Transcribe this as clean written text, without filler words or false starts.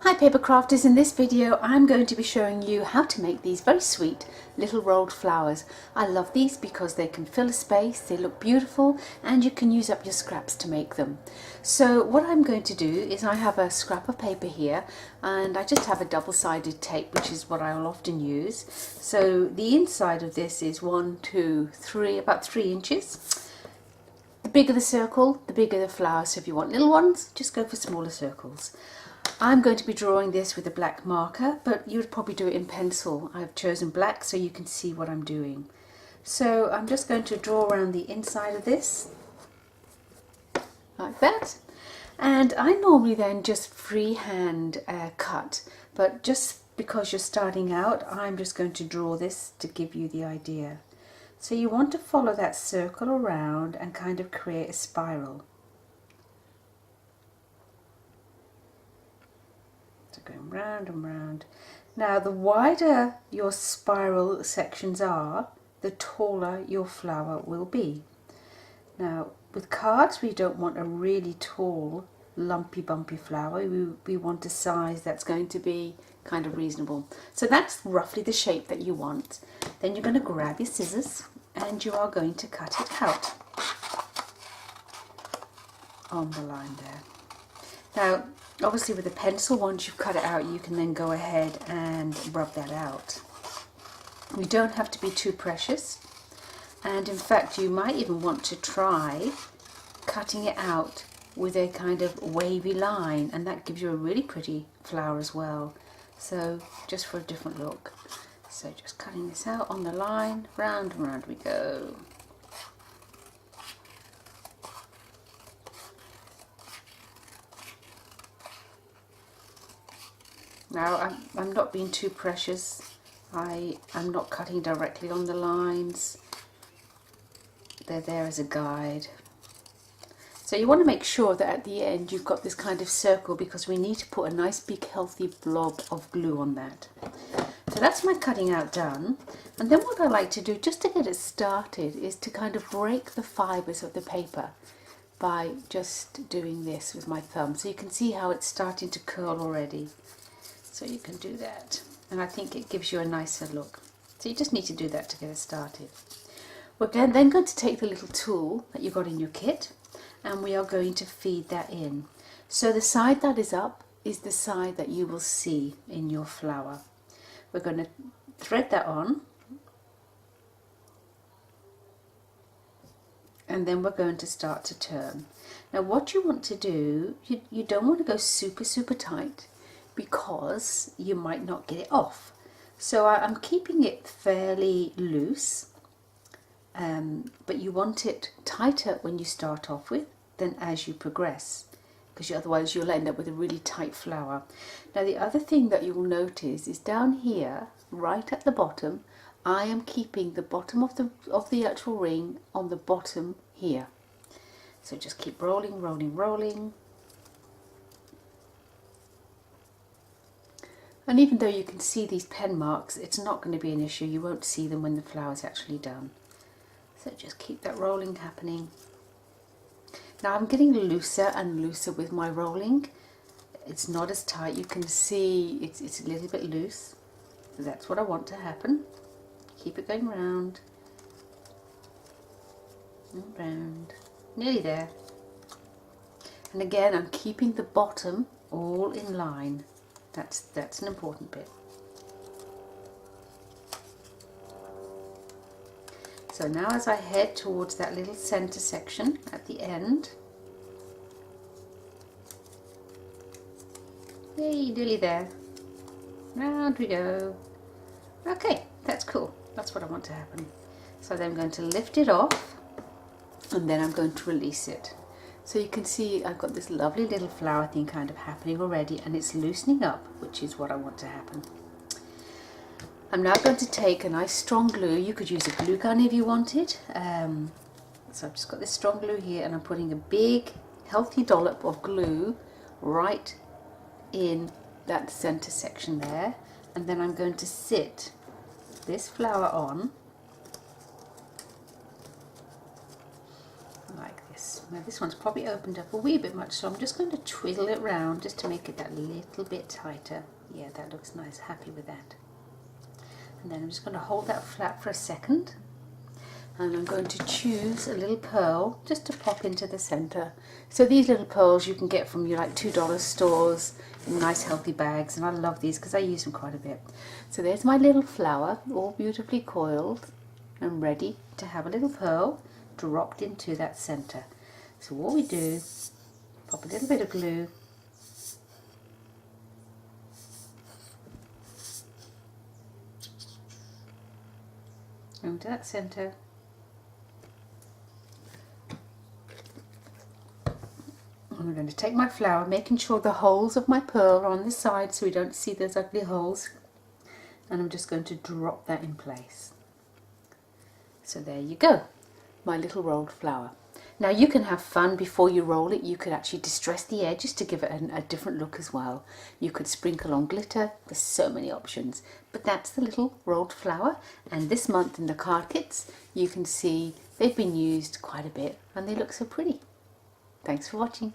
Hi paper crafters, in this video I'm going to be showing you how to make these very sweet little rolled flowers. I love these because they can fill a space, they look beautiful, and you can use up your scraps to make them. So what I'm going to do is I have a scrap of paper here and I just have a double-sided tape, which is what I'll often use. So the inside of this is about 3 inches. The bigger the circle, the bigger the flower. So if you want little ones, just go for smaller circles. I'm going to be drawing this with a black marker, but you would probably do it in pencil. I've chosen black so you can see what I'm doing. So I'm just going to draw around the inside of this, like that. And I normally then just freehand cut, but just because you're starting out, I'm just going to draw this to give you the idea. So you want to follow that circle around and kind of create a spiral. Going round and round. Now the wider your spiral sections are, the taller your flower will be. Now with cards we don't want a really tall lumpy bumpy flower, we want a size that's going to be kind of reasonable. So that's roughly the shape that you want. Then you're going to grab your scissors and you are going to cut it out on the line there. Now obviously with a pencil, once you've cut it out, you can then go ahead and rub that out. You don't have to be too precious, and in fact you might even want to try cutting it out with a kind of wavy line, and that gives you a really pretty flower as well. So just for a different look. So just cutting this out on the line, round and round we go. Now I'm not being too precious. I'm not cutting directly on the lines. They're there as a guide. So you want to make sure that at the end you've got this kind of circle, because we need to put a nice big healthy blob of glue on that. So that's my cutting out done. And then what I like to do just to get it started is to kind of break the fibres of the paper by just doing this with my thumb. So you can see how it's starting to curl already. So you can do that, and I think it gives you a nicer look. So you just need to do that to get it started. We're then going to take the little tool that you got in your kit, and we are going to feed that in. So the side that is up is the side that you will see in your flower. We're going to thread that on, and then we're going to start to turn. Now what you want to do, you don't want to go super tight, because you might not get it off. So I'm keeping it fairly loose, but you want it tighter when you start off with than as you progress, because otherwise you'll end up with a really tight flower. Now the other thing that you'll notice is down here, right at the bottom, I am keeping the bottom of the actual ring on the bottom here. So just keep rolling, rolling, rolling. And even though you can see these pen marks, it's not going to be an issue. You won't see them when the flower's actually done. So just keep that rolling happening. Now I'm getting looser and looser with my rolling. It's not as tight. You can see it's a little bit loose. That's what I want to happen. Keep it going round and round. Nearly there. And again, I'm keeping the bottom all in line. That's an important bit. So now as I head towards that little center section at the end, yay, nearly there. Round we go. Okay, that's cool. That's what I want to happen. So then I'm going to lift it off, and then I'm going to release it. So you can see I've got this lovely little flower thing kind of happening already, and it's loosening up, which is what I want to happen. I'm now going to take a nice strong glue. You could use a glue gun if you wanted. So I've just got this strong glue here, and I'm putting a big healthy dollop of glue right in that center section there, and then I'm going to sit this flower on like this. Now this one's probably opened up a wee bit much, so I'm just going to twiddle it round just to make it that little bit tighter. Yeah, that looks nice, happy with that. And then I'm just going to hold that flat for a second, and I'm going to choose a little pearl just to pop into the center. So these little pearls you can get from your like $2 stores in nice healthy bags, and I love these because I use them quite a bit. So there's my little flower, all beautifully coiled and ready to have a little pearl dropped into that center. So what we do, pop a little bit of glue into that center. I'm going to take my flower, making sure the holes of my pearl are on the side so we don't see those ugly holes, and I'm just going to drop that in place. So there you go, my little rolled flower. Now you can have fun before you roll it. You could actually distress the edges to give it a different look as well. You could sprinkle on glitter. There's so many options. But that's the little rolled flower, and this month in the card kits you can see they've been used quite a bit and they look so pretty. Thanks for watching.